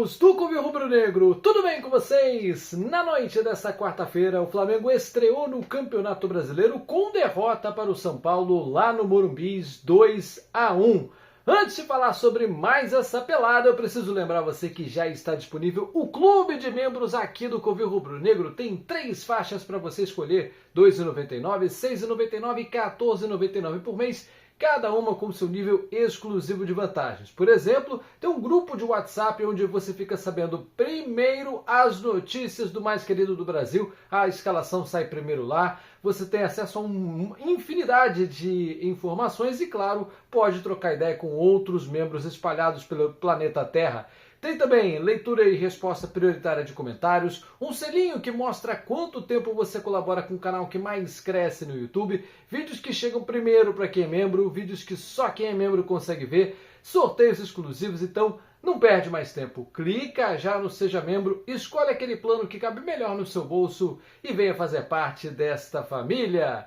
amigos do Clube Rubro Negro, tudo bem com vocês? Na noite desta quarta-feira, o Flamengo estreou no Campeonato Brasileiro com derrota para o São Paulo lá no Morumbi, 2-1. Antes de falar sobre mais essa pelada, eu preciso lembrar você que já está disponível o clube de membros aqui do Clube Rubro Negro. Tem 3 faixas para você escolher, R$ 2,99, R$ 6,99 e R$ 14,99 por mês. Cada uma com seu nível exclusivo de vantagens. Por exemplo, tem um grupo de WhatsApp onde você fica sabendo primeiro as notícias do mais querido do Brasil. A escalação sai primeiro lá. Você tem acesso a uma infinidade de informações e, claro, pode trocar ideia com outros membros espalhados pelo planeta Terra. Tem também leitura e resposta prioritária de comentários, um selinho que mostra quanto tempo você colabora com o canal que mais cresce no YouTube, vídeos que chegam primeiro para quem é membro, vídeos que só quem é membro consegue ver, sorteios exclusivos, então não perde mais tempo. Clica já no Seja Membro, escolhe aquele plano que cabe melhor no seu bolso e venha fazer parte desta família.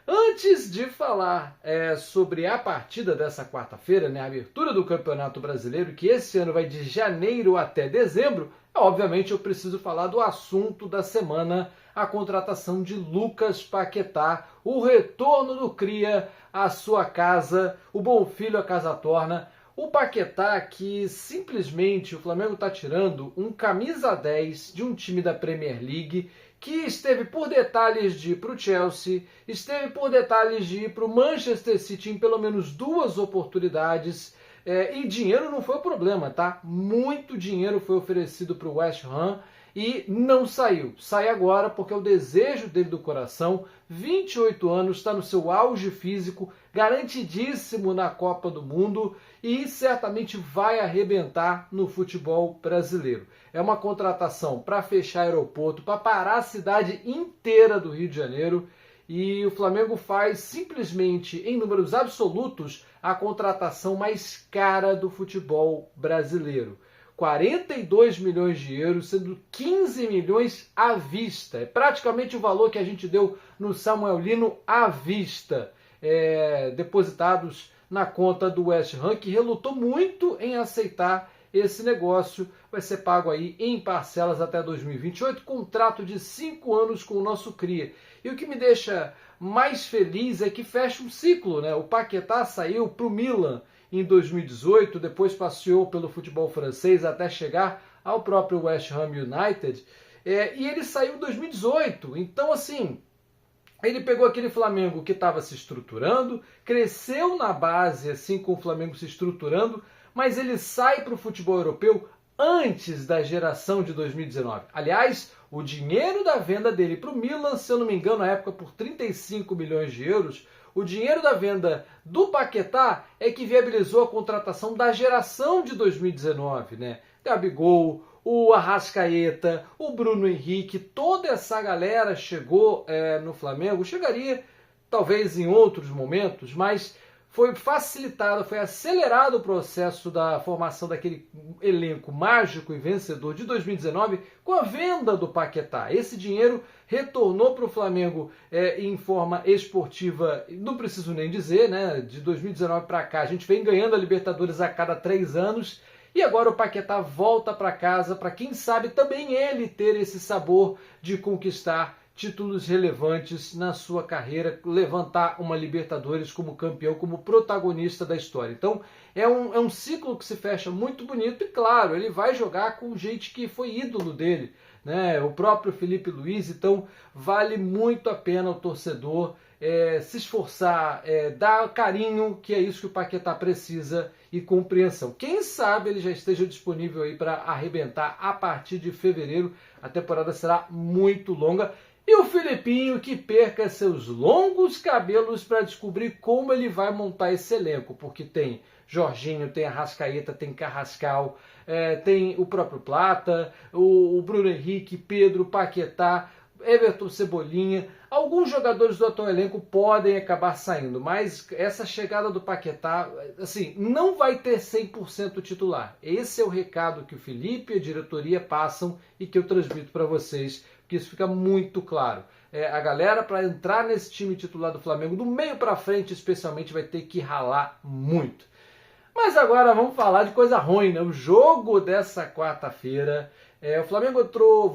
Antes de falar sobre a partida dessa quarta-feira, a abertura do Campeonato Brasileiro, que esse ano vai de janeiro até dezembro, obviamente eu preciso falar do assunto da semana, a contratação de Lucas Paquetá, o retorno do Cria à sua casa, o bom filho à casa torna. O Paquetá que simplesmente o Flamengo está tirando um camisa 10 de um time da Premier League que esteve por detalhes de ir para o Chelsea, esteve por detalhes de ir para o Manchester City em pelo menos 2 oportunidades, e dinheiro não foi o problema, tá? Muito dinheiro foi oferecido para o West Ham e não saiu. Sai agora porque é o desejo dele do coração, 28 anos, está no seu auge físico, garantidíssimo na Copa do Mundo e certamente vai arrebentar no futebol brasileiro. É uma contratação para fechar aeroporto, para parar a cidade inteira do Rio de Janeiro e o Flamengo faz simplesmente, em números absolutos, a contratação mais cara do futebol brasileiro. 42 milhões de euros, sendo 15 milhões à vista. É praticamente o valor que a gente deu no Samuel Lino à vista, depositados na conta do West Ham, que relutou muito em aceitar esse negócio. Vai ser pago aí em parcelas até 2028, contrato de 5 anos com o nosso Cria. E o que me deixa mais feliz é que fecha um ciclo, né? O Paquetá saiu para o Milan em 2018, depois passeou pelo futebol francês até chegar ao próprio West Ham United, e ele saiu em 2018. Então, assim, ele pegou aquele Flamengo que estava se estruturando, cresceu na base, assim, com o Flamengo se estruturando, mas ele sai para o futebol europeu antes da geração de 2019. Aliás, o dinheiro da venda dele para o Milan, se eu não me engano, na época por 35 milhões de euros, o dinheiro da venda do Paquetá é que viabilizou a contratação da geração de 2019, né? Gabigol, o Arrascaeta, o Bruno Henrique, toda essa galera chegou no Flamengo, chegaria talvez em outros momentos, mas foi facilitado, foi acelerado o processo da formação daquele elenco mágico e vencedor de 2019 com a venda do Paquetá. Esse dinheiro retornou para o Flamengo em forma esportiva, não preciso nem dizer, né? De 2019 para cá, a gente vem ganhando a Libertadores a cada 3 anos e agora o Paquetá volta para casa para, quem sabe, também ele ter esse sabor de conquistar títulos relevantes na sua carreira, levantar uma Libertadores como campeão, como protagonista da história. Então é um ciclo que se fecha muito bonito e, claro, ele vai jogar com gente que foi ídolo dele, né? O próprio Felipe Luiz. Então vale muito a pena o torcedor se esforçar, dar carinho, que é isso que o Paquetá precisa, e compreensão. Quem sabe ele já esteja disponível aí para arrebentar a partir de fevereiro. A temporada será muito longa. E o Filipinho que perca seus longos cabelos para descobrir como ele vai montar esse elenco, porque tem Jorginho, tem Arrascaeta, tem Carrascal, tem o próprio Plata, o Bruno Henrique, Pedro, Paquetá, Everton, Cebolinha. Alguns jogadores do atual elenco podem acabar saindo, mas essa chegada do Paquetá, assim, não vai ter 100% titular. Esse é o recado que o Felipe e a diretoria passam e que eu transmito para vocês, porque isso fica muito claro. A galera, para entrar nesse time titular do Flamengo, do meio para frente especialmente, vai ter que ralar muito. Mas agora vamos falar de coisa ruim, né? O jogo dessa quarta-feira, o Flamengo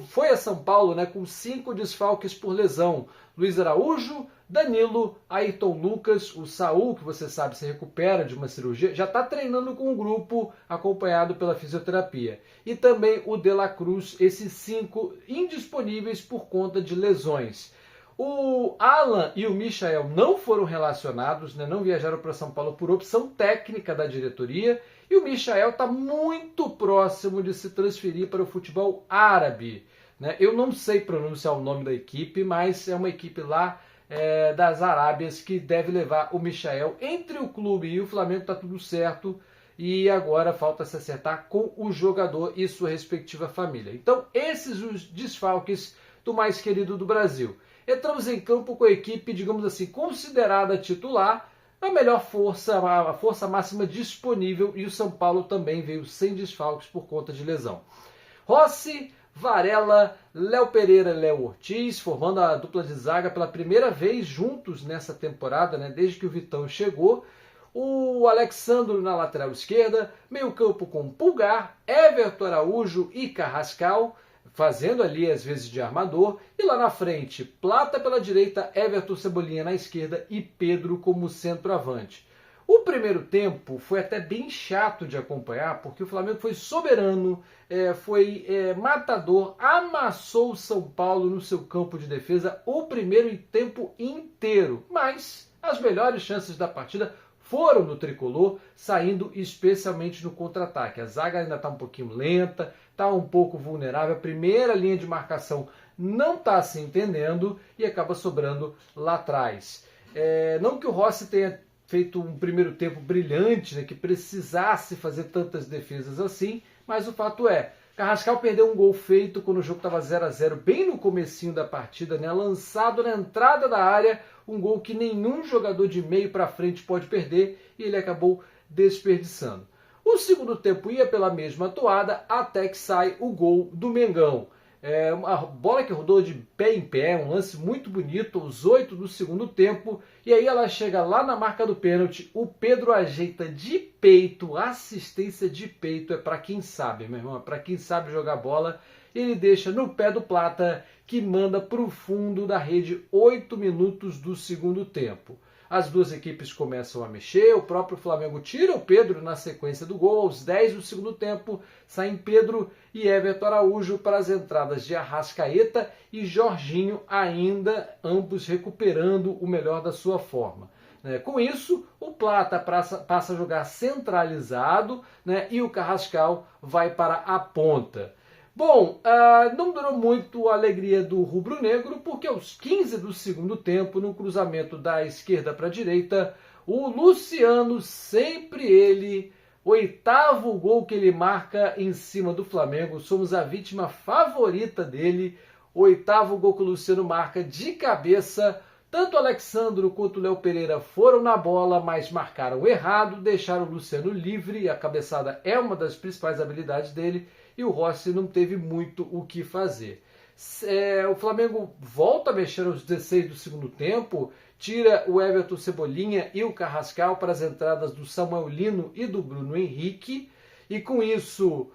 foi a São Paulo, né, com 5 desfalques por lesão. Luiz Araújo, Danilo, Ayrton Lucas, o Saul, que você sabe se recupera de uma cirurgia, já está treinando com o grupo acompanhado pela fisioterapia. E também o De La Cruz, esses 5 indisponíveis por conta de lesões. O Alan e o Michael não foram relacionados, né, não viajaram para São Paulo por opção técnica da diretoria, e o Michael está muito próximo de se transferir para o futebol árabe. Né? Eu não sei pronunciar o nome da equipe, mas é uma equipe lá das Arábias que deve levar o Michael. Entre o clube e o Flamengo está tudo certo, e agora falta se acertar com o jogador e sua respectiva família. Então, esses os desfalques do mais querido do Brasil. Entramos em campo com a equipe, digamos assim, considerada titular, a melhor força, a força máxima disponível, e o São Paulo também veio sem desfalques por conta de lesão. Rossi, Varela, Léo Pereira e Léo Ortiz, formando a dupla de zaga pela primeira vez juntos nessa temporada, né, desde que o Vitão chegou. O Alexandro na lateral esquerda, meio campo com Pulgar, Everton Araújo e Carrascal, fazendo ali às vezes de armador, e lá na frente, Plata pela direita, Everton Cebolinha na esquerda e Pedro como centroavante. O primeiro tempo foi até bem chato de acompanhar, porque o Flamengo foi soberano, foi matador, amassou o São Paulo no seu campo de defesa o primeiro tempo inteiro, mas as melhores chances da partida foram no tricolor, saindo especialmente no contra-ataque. A zaga ainda está um pouquinho lenta, está um pouco vulnerável, a primeira linha de marcação não está se entendendo e acaba sobrando lá atrás. Não que o Rossi tenha feito um primeiro tempo brilhante, né, que precisasse fazer tantas defesas assim, mas o fato é, Carrascal perdeu um gol feito quando o jogo estava 0-0, bem no comecinho da partida, né, lançado na entrada da área, um gol que nenhum jogador de meio para frente pode perder, e ele acabou desperdiçando. O segundo tempo ia pela mesma toada, até que sai o gol do Mengão. Uma bola que rodou de pé em pé, um lance muito bonito, aos 8 do segundo tempo, e aí ela chega lá na marca do pênalti, o Pedro ajeita de peito, assistência de peito, é para quem sabe, meu irmão, é para quem sabe jogar bola, ele deixa no pé do Plata, que manda para o fundo da rede 8 minutos do segundo tempo. As duas equipes começam a mexer, o próprio Flamengo tira o Pedro na sequência do gol, aos 10 do segundo tempo, saem Pedro e Everton Araújo para as entradas de Arrascaeta e Jorginho, ainda ambos recuperando o melhor da sua forma. Com isso, o Plata passa a jogar centralizado, né, e o Carrascal vai para a ponta. Bom, não durou muito a alegria do rubro-negro, porque aos 15 do segundo tempo, no cruzamento da esquerda para a direita, o Luciano, sempre ele, 8º gol que ele marca em cima do Flamengo, somos a vítima favorita dele, 8º gol que o Luciano marca de cabeça. Tanto o Alexandro quanto o Léo Pereira foram na bola, mas marcaram errado, deixaram o Luciano livre, a cabeçada é uma das principais habilidades dele, e o Rossi não teve muito o que fazer. O Flamengo volta a mexer aos 16 do segundo tempo, tira o Everton Cebolinha e o Carrascal para as entradas do Samuel Lino e do Bruno Henrique, e com isso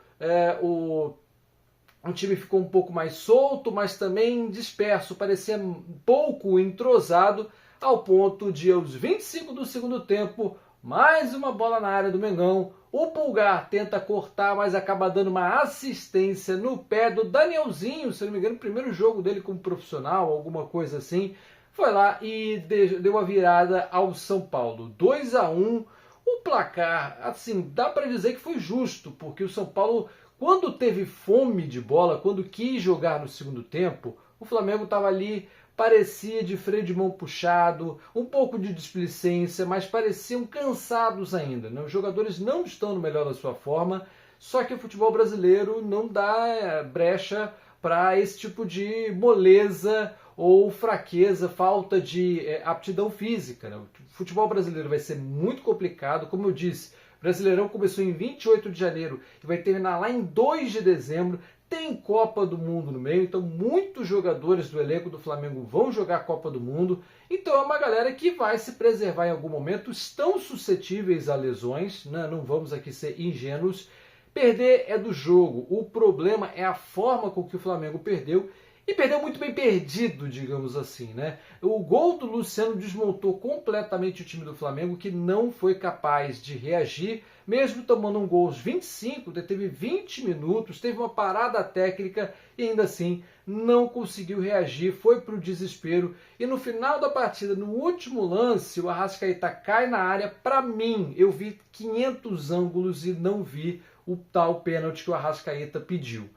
o time ficou um pouco mais solto, mas também disperso, parecia um pouco entrosado, ao ponto de, aos 25 do segundo tempo, mais uma bola na área do Mengão. O Pulgar tenta cortar, mas acaba dando uma assistência no pé do Danielzinho, se não me engano, o primeiro jogo dele como profissional, alguma coisa assim. Foi lá e deu a virada ao São Paulo. 2-1, o placar, assim, dá para dizer que foi justo, porque o São Paulo, quando teve fome de bola, quando quis jogar no segundo tempo, o Flamengo estava ali, parecia de freio de mão puxado, um pouco de displicência, mas pareciam cansados ainda, né? Os jogadores não estão no melhor da sua forma, só que o futebol brasileiro não dá brecha para esse tipo de moleza ou fraqueza, falta de aptidão física, né? O futebol brasileiro vai ser muito complicado, como eu disse, o Brasileirão começou em 28 de janeiro e vai terminar lá em 2 de dezembro, tem Copa do Mundo no meio, então muitos jogadores do elenco do Flamengo vão jogar a Copa do Mundo, então é uma galera que vai se preservar em algum momento, estão suscetíveis a lesões, né? Não vamos aqui ser ingênuos. Perder é do jogo, o problema é a forma com que o Flamengo perdeu, e perdeu muito bem perdido, digamos assim, né? O gol do Luciano desmontou completamente o time do Flamengo, que não foi capaz de reagir, mesmo tomando um gol aos 25, teve 20 minutos, teve uma parada técnica e ainda assim não conseguiu reagir, foi para o desespero. E no final da partida, no último lance, o Arrascaeta cai na área. Para mim, eu vi 500 ângulos e não vi o tal pênalti que o Arrascaeta pediu.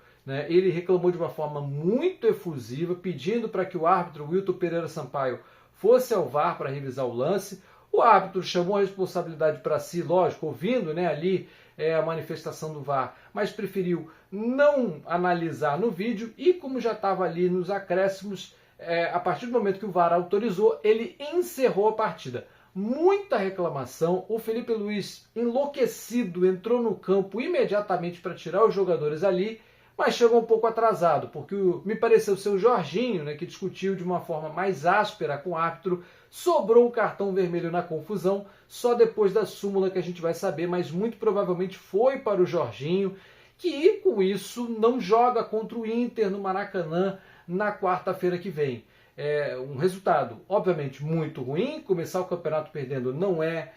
Ele reclamou de uma forma muito efusiva, pedindo para que o árbitro Wilton Pereira Sampaio fosse ao VAR para revisar o lance. O árbitro chamou a responsabilidade para si, lógico, ouvindo ali a manifestação do VAR, mas preferiu não analisar no vídeo e, como já estava ali nos acréscimos, a partir do momento que o VAR autorizou, ele encerrou a partida. Muita reclamação, o Felipe Luiz, enlouquecido, entrou no campo imediatamente para tirar os jogadores ali, mas chegou um pouco atrasado, porque me pareceu ser o Jorginho, que discutiu de uma forma mais áspera com o árbitro, sobrou um cartão vermelho na confusão, só depois da súmula que a gente vai saber, mas muito provavelmente foi para o Jorginho, que com isso não joga contra o Inter no Maracanã na quarta-feira que vem. É um resultado, obviamente, muito ruim, começar o campeonato perdendo não é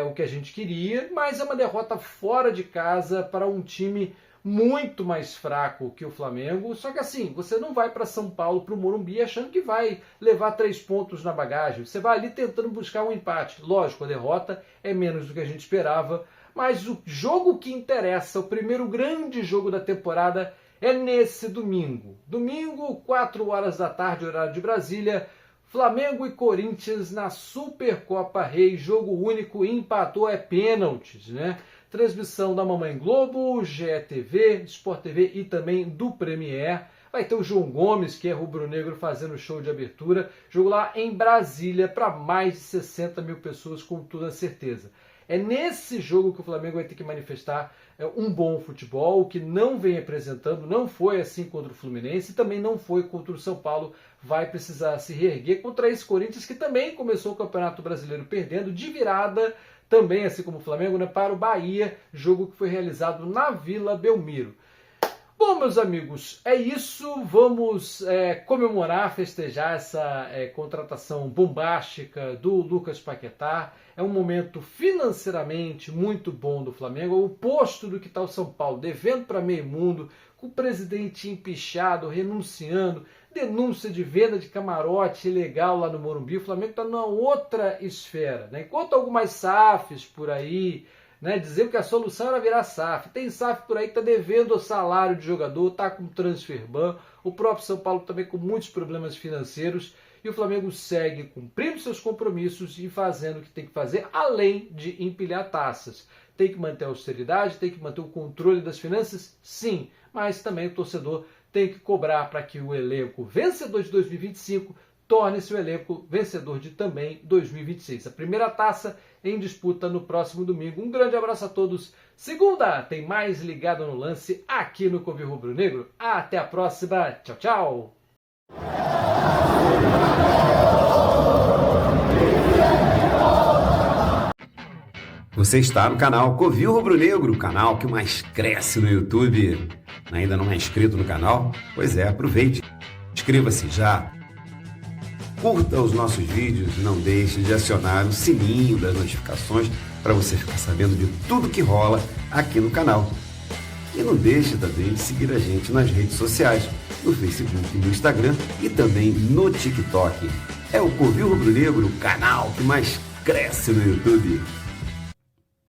o que a gente queria, mas é uma derrota fora de casa para um time muito mais fraco que o Flamengo. Só que assim, você não vai para São Paulo, para o Morumbi, achando que vai levar 3 pontos na bagagem. Você vai ali tentando buscar um empate. Lógico, a derrota é menos do que a gente esperava, mas o jogo que interessa, o primeiro grande jogo da temporada, é nesse domingo. Domingo, 4 horas da tarde, horário de Brasília, Flamengo e Corinthians na Supercopa Rei, jogo único, empatou, é pênaltis, Transmissão da Mamãe Globo, GETV, Sport TV e também do Premier. Vai ter o João Gomes, que é rubro-negro, fazendo o show de abertura. Jogo lá em Brasília para mais de 60 mil pessoas, com toda certeza. É nesse jogo que o Flamengo vai ter que manifestar um bom futebol, o que não vem apresentando, não foi assim contra o Fluminense e também não foi contra o São Paulo. Vai precisar se reerguer contra esse Corinthians, que também começou o Campeonato Brasileiro perdendo de virada, também assim como o Flamengo, para o Bahia, jogo que foi realizado na Vila Belmiro. Bom, meus amigos, é isso. Vamos comemorar, festejar essa contratação bombástica do Lucas Paquetá. É um momento financeiramente muito bom do Flamengo, o oposto do que está o São Paulo, devendo para meio mundo, com o presidente empichado, renunciando, denúncia de venda de camarote ilegal lá no Morumbi. O Flamengo está numa outra esfera. Enquanto algumas SAFs por aí dizendo que a solução era virar SAF. Tem SAF por aí que está devendo o salário de jogador, está com transfer ban. O próprio São Paulo também com muitos problemas financeiros. E o Flamengo segue cumprindo seus compromissos e fazendo o que tem que fazer, além de empilhar taças. Tem que manter a austeridade, tem que manter o controle das finanças, sim. Mas também o torcedor tem que cobrar para que o elenco vencedor de 2025 torne-se o elenco vencedor de também 2026. A primeira taça em disputa no próximo domingo. Um grande abraço a todos. Segunda tem mais Ligado no Lance aqui no Covil Rubro Negro. Até a próxima. Tchau, tchau. Você está no canal Covil Rubro Negro, o canal que mais cresce no YouTube. Ainda não é inscrito no canal? Pois é, aproveite. Inscreva-se já. Curta os nossos vídeos e não deixe de acionar o sininho das notificações para você ficar sabendo de tudo que rola aqui no canal. E não deixe também de seguir a gente nas redes sociais, no Facebook, no Instagram e também no TikTok. É o Covil Rubro Negro, o canal que mais cresce no YouTube.